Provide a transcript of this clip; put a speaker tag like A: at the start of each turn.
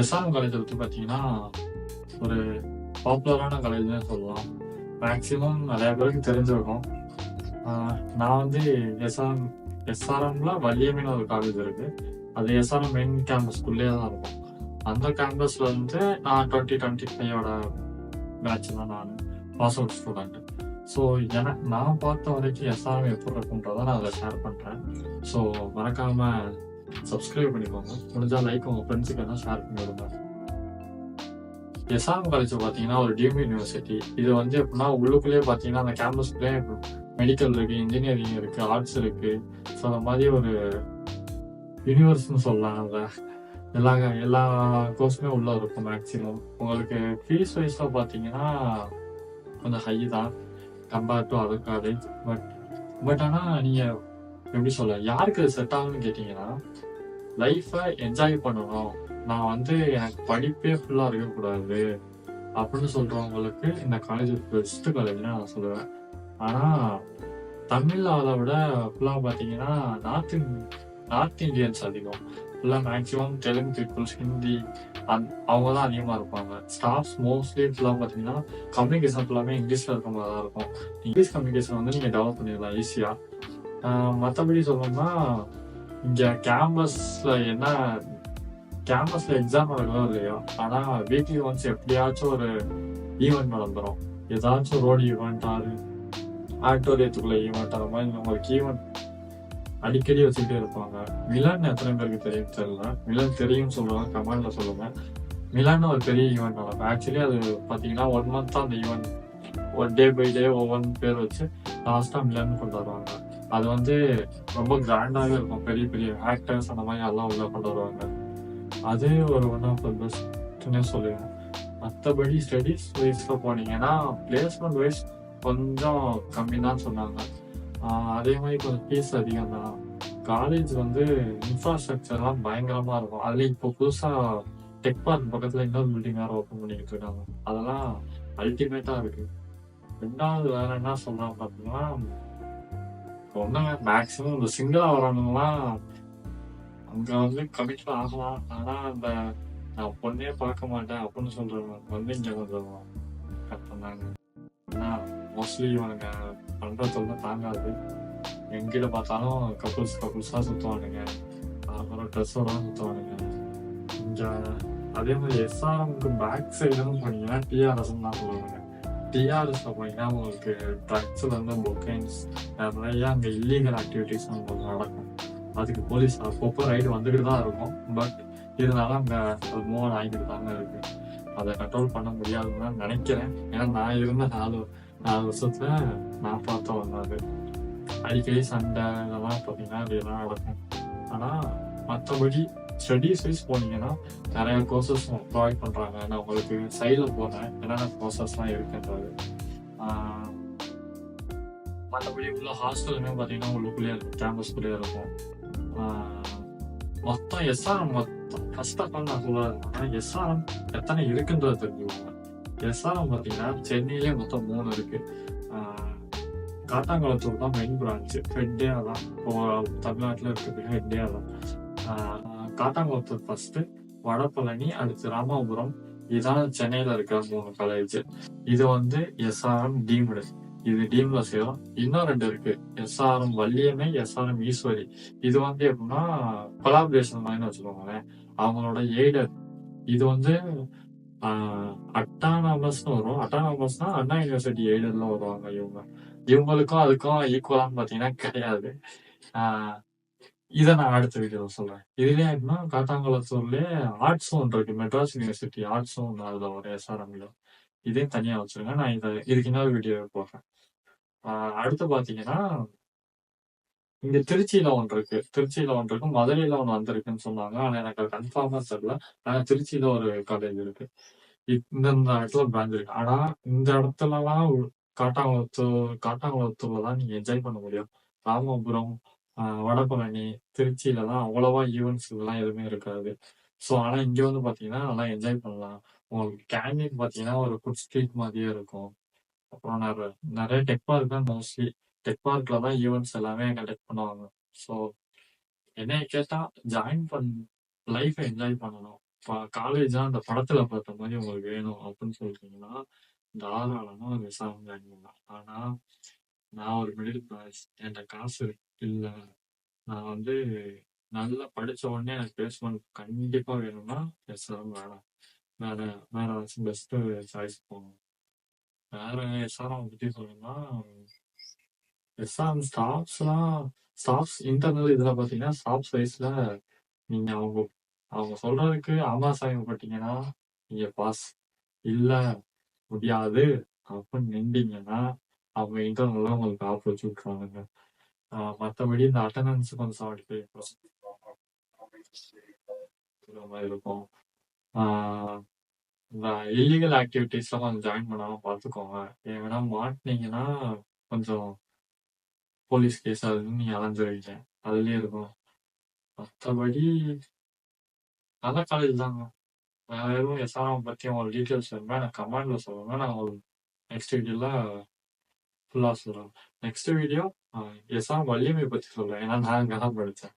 A: SRM காலேஜை பற்றி பார்த்தீங்கன்னா ஒரு பாப்புலரான காலேஜ்னே சொல்லலாம். மேக்ஸிமம் நிறைய பேருக்கு தெரிஞ்சிருக்கும். நான் வந்து எஸ்ஆர்எம்ல வள்ளியம்னு ஒரு காலேஜ் இருக்கு. அது எஸ்ஆர்எம் மெயின் கேம்பஸ்குள்ளேயே தான் இருக்கும். அந்த கேம்பஸ்ல வந்து நான் 2025 பேட்ச் தான் நான் பாஸ் அவுட் ஸ்டூடெண்ட். ஸோ நான் பார்த்த வரைக்கும் எஸ்ஆர்எம் எப்படி இருக்குன்றதை நான் அதை ஷேர் பண்ணுறேன். ஸோ மறக்காம சப்ஸ்கிரைப் பண்ணிக்கோங்க. முடிஞ்சா லைக் உங்கள் ஃப்ரெண்ட்ஸுக்கு என்ன ஷேர் பண்ணி விடுங்க. எஸ்ஆர்எம் காலேஜ் பார்த்தீங்கன்னா ஒரு டீம்டு யூனிவர்சிட்டி. இது வந்து எப்படின்னா உள்ளுக்குள்ளேயே பார்த்தீங்கன்னா அந்த கேம்பஸ்க்குள்ளேயே மெடிக்கல் இருக்கு, இன்ஜினியரிங் இருக்கு, ஆர்ட்ஸ் இருக்கு. ஸோ அந்த மாதிரி ஒரு யூனிவர்ஸ்னு சொல்லலாம். அதை எல்லா கோர்ஸுமே உள்ள இருக்கும். மேக்ஸிமம் உங்களுக்கு ஃபீஸ் வைஸாக பார்த்தீங்கன்னா கொஞ்சம் ஹை தான் compared to other college. But ஆனால் நீங்கள் எப்படி சொல்ல, யாருக்கு அது செட் ஆகும்னு கேட்டிங்கன்னா, லைஃப்பை என்ஜாய் பண்ணணும், நான் வந்து எனக்கு படிப்பே ஃபுல்லாக இருக்கக்கூடாது அப்படின்னு சொல்கிறவங்களுக்கு இந்த காலேஜ் பெஸ்ட்டு காலேஜ்னு நான் சொல்லுவேன். ஆனால் தமிழில் அதை விட ஃபுல்லாக பார்த்தீங்கன்னா நார்த் இந்தியன்ஸ் அதிகம். ஃபுல்லாக மேக்ஸிமம் தெலுங்கு பீப்புள்ஸ், ஹிந்தி அவங்க தான் அதிகமாக இருப்பாங்க. ஸ்டாஃப்ஸ் மோஸ்ட்லி ஃபுல்லாக பார்த்தீங்கன்னா கம்யூனிகேஷன் ஃபுல்லாமே இங்கிலீஷில் இருக்க மாதிரி தான் இருக்கும். இங்கிலீஷ் கம்யூனிகேஷன் வந்து நீங்கள் டெவலப் பண்ணிடலாம் ஈஸியாக. மற்றபடி சொல்லணும்னா இங்கே கேம்பஸில் எக்ஸாம் நடக்கிறதோ இல்லையோ, ஆனால் வீக்லி ஒன்ஸ் எப்படியாச்சும் ஒரு ஈவெண்ட் நடந்துடும். ஏதாச்சும் ரோடு ஈவெண்ட், ஆடிட்டோரியத்துக்குள்ள ஈவெண்ட், அந்த மாதிரி உங்களுக்கு ஈவெண்ட் அடிக்கடி வச்சுக்கிட்டே இருப்பாங்க. மிலான் எத்தனை பேருக்கு தெரியும் தெரியல. மிலான் தெரியும் சொல்லுவாங்க, கமெண்ட்ல சொல்லுங்க. மிலான் ஒரு பெரிய ஈவெண்ட் நடக்கும். ஆக்சுவலி அது பார்த்தீங்கன்னா 1 month தான் அந்த ஈவெண்ட். ஒரு டே பை டே ஒவ்வொரு பேர் வச்சு லாஸ்ட்டாக மிலான் கொண்டு வருவாங்க. அது வந்து ரொம்ப கிராண்டாகவே இருக்கும். பெரிய பெரிய ஆக்டர்ஸ் அந்த மாதிரி எல்லாம் உள்ள கொண்டு வருவாங்க. அது ஒரு ஒன் ஆஃப் த பெஸ்ட்னே சொல்லுவேன். மற்றபடி ஸ்டடீஸ் வைஸில் போனீங்கன்னா பிளேஸ்மெண்ட் வைஸ் கொஞ்சம் கம்மி தான் சொன்னாங்க. அதே மாதிரி கொஞ்சம் ஃபீஸ் அதிகம் தான். காலேஜ் வந்து இன்ஃப்ராஸ்ட்ரக்சர்லாம் பயங்கரமாக இருக்கும். அதுலேயும் இப்போ புதுசாக டெக் பார்க் பக்கத்தில் இன்னொரு பில்டிங் வேறு ஓப்பன் பண்ணிக்கிட்டு இருக்காங்க. அதெல்லாம் அல்டிமேட்டாக இருக்குது. ரெண்டாவது வேற என்ன சொல்லலாம் பார்த்தீங்கன்னா, ஒன்றுங்க மேக்ஸிமம் இந்த சிங்கிளாக வரவங்கலாம் அங்கே வந்து கமிட்ல ஆகலாம். ஆனால் அந்த நான் பொண்ணே பார்க்க மாட்டேன் அப்படின்னு சொல்கிறவங்க வந்து இங்கே கொஞ்சம் கட் பண்ணாங்க. ஏன்னா மோஸ்ட்லி இவனுங்க பண்ணுறதுல தாங்காது. எங்கிட்ட பார்த்தாலும் கப்புள்ஸாக சுற்றுவானுங்க, அப்புறம் ட்ரெஸ்ஸோட சுற்றுவானுங்க. இங்கே அதே மாதிரி எஸ்ஆர்எம்க்கு பேக் சைடுன்னு போனீங்கன்னா டிஆர்எஸ்ன்னு தான் சொல்லுவாங்க. டிஆர்எஸ்ல போனீங்கன்னா உங்களுக்கு ட்ரக்ஸ்லேருந்து பொக்கைன்ஸ் நிறைய அங்கே இல்லீகல் ஆக்டிவிட்டிஸ் உங்களுக்கு நடக்கும். அதுக்கு போலீஸ் அப்பப்போ ரைடு வந்துக்கிட்டு தான் இருக்கும். பட் இருந்தாலும் அங்கே அது மூவ் ஆகிக்கிட்டு தாங்க இருக்கு. அதை கண்ட்ரோல் பண்ண முடியாதுன்னு தான் நினைக்கிறேன். ஏன்னா நான் இருந்த 4 வருஷத்துல நான் பார்த்த வந்தாது. அடிக்கடி சண்டை இதெல்லாம் பார்த்தீங்கன்னா அப்படிலாம் நடக்கும். ஆனால் மற்றபடி ஸ்டடீஸ் வைஸ் போனீங்கன்னா நிறைய கோர்சஸ் ப்ரொவைட் பண்ணுறாங்க. நான் உங்களுக்கு சைடில் போகிறேன் என்னென்ன கோர்சஸ்லாம் இருக்குன்றது. மற்றபடி உள்ள ஹாஸ்டலுமே பார்த்தீங்கன்னா உள்ளுக்குள்ளேயே இருக்கும், கேம்பஸ்குள்ளேயே இருக்கும். மொத்தம் எஸ்ஆர்எம் ஃபர்ஸ்ட் ஆஃப் ஆல் நான் சொல்லுவேன், எஸ்ஆர்எம் எத்தனை இருக்குன்றது தெரிஞ்சுக்கோங்க. எஸ்ஆர்எம் பார்த்தீங்கன்னா சென்னையிலே மொத்தம் 3 இருக்கு. காட்டாங்குளத்தூர் தான் மெயின் பிரான்ச்சு, ஹெட்டே அதான். இப்போ தமிழ்நாட்டில் இருக்கிறது ஹெட்டே அதான். காட்டாங்குளத்தூர் ஃபர்ஸ்ட், வடபழனி, அடுத்து ராமாபுரம். இதுதான் சென்னையில் இருக்கிற 3 காலேஜ். இது வந்து எஸ்ஆர்எம் டீம்டு. இது டீம்ல சேரும். இன்னும் 2 இருக்கு, எஸ்ஆர்எம் வள்ளியம்மை, எஸ்ஆர்எம் ஈஸ்வரி. இது வந்து எப்படின்னா கொலாபரேஷன் மாதிரி வச்சுக்கோங்களேன். அவங்களோட எய்டட். இது வந்து அட்டானமஸ்னு வரும். அட்டானமஸ்னா அண்ணா யூனிவர்சிட்டி எய்டட்ல வருவாங்க. இவங்களுக்கும் அதுக்கும் ஈக்குவலான்னு பார்த்தீங்கன்னா கிடையாது. இதை நான் அடுத்த வீடியோவில் சொல்றேன். இதுலயே எப்படின்னா காட்டாங்குளத்தூர்லயே ஆர்ட்ஸும் ஒன்று இருக்கு, மெட்ராஸ் யூனிவர்சிட்டி ஆர்ட்ஸும் ஒன்று அதுல ஒரு எஸ்ஆர்எம்ல. இதையும் தனியா வச்சிருங்க. நான் இதுக்கு இன்னொரு வீடியோ போடுறேன். அடுத்து பாத்தீங்கன்னா இங்க திருச்சியில ஒன்று இருக்கு, மதுரையில ஒன்று வந்திருக்குன்னு சொன்னாங்க. ஆனா எனக்கு அது கன்ஃபார்மா தெரியல. ஆனா திருச்சியில ஒரு காலேஜ் இருக்கு. இந்த இடத்துல பிரான்ச் இருக்கு. ஆனா இந்த இடத்துலலாம் காட்டாங்குளத்தூர்ல தான் நீங்க என்ஜாய் பண்ண முடியும். ராமபுரம், வடபழனி, திருச்சியிலலாம் அவ்வளவா ஈவெண்ட்ஸ் இதெல்லாம் எதுவுமே இருக்காது. ஸோ ஆனா இங்க வந்து பாத்தீங்கன்னா நல்லா என்ஜாய் பண்ணலாம். உங்களுக்கு கேண்டீன் பாத்தீங்கன்னா ஒரு ஃபுட் ஸ்ட்ரீட் மாதிரியே இருக்கும். அப்புறம் நிறைய டெக் பார்க் தான். மோஸ்ட்லி டெக் பார்க்ல தான் ஈவெண்ட்ஸ் எல்லாமே கண்டக்ட் பண்ணுவாங்க. ஸோ என்னைய கேட்டா லைஃபை என்ஜாய் பண்ணணும். காலேஜா அந்த படத்துல பார்த்த மாதிரி உங்களுக்கு வேணும் அப்படின்னு சொல்றீங்கன்னா, தாராளமா எஸ்ஆர்எம் ஜாயின் பண்ணலாம். ஆனா, நான் ஒரு மிடில் கிளாஸ். என்கிட்ட காசு இல்ல. நான் வந்து நல்லா படிச்ச உடனே எனக்கு பிளேஸ்மெண்ட் கண்டிப்பா வேணும்னா எஸ்ஆர்எம் வேணாம். வேற வேற ஏதாச்சும் பெஸ்ட் சாய்ஸ் போகணும். வேற எஸ்ஆர்எம் பத்தி சொல்லணும்னா, எஸ்ஆர்எம் ஸ்டாஃப்ஸ் இன்டர்னல் இதுல பாத்தீங்கன்னா ஸ்டாஃப் வைஸ்ல நீங்க அவங்க அவங்க சொல்றதுக்கு ஆமா சாமி போட்டீங்கன்னா நீங்க பாஸ். இல்ல முடியாது அப்படின்னு நின்றீங்கன்னா அவங்க இன்டர்னல்ல உங்களுக்கு ஆஃப் வச்சு விட்டுருவாங்க. மற்றபடி இந்த அட்டண்டன்ஸ் கொஞ்சம் 75% மாதிரி இருக்கும். இந்த இல்லீகல் ஆக்டிவிட்டீஸ்லாம் கொஞ்சம் ஜாயின் பண்ணாம பார்த்துக்கோங்க. ஏன்னா மாட்டினீங்கன்னா கொஞ்சம் போலீஸ் கேஸ் அதுன்னு நீங்க அலைஞ்சிருவீங்க. அதுலயே இருக்கும். மற்றபடி நல்ல காலேஜ் தாங்க. வேற எதுவும் எஸ்ஆர்எம் பத்தி உங்களுக்கு டீட்டெயில்ஸ் வேணுமா எனக்கு கமெண்ட்ல சொல்லுங்க. நான் உங்களுக்கு நெக்ஸ்ட் வீடியோல ஃபுல்லா சொல்றேன். நெக்ஸ்ட் வீடியோ எஸ்ஆர்எம் வலிமை பத்தி சொல்றேன். ஏன்னா நான் அங்கே தான் படித்தேன்.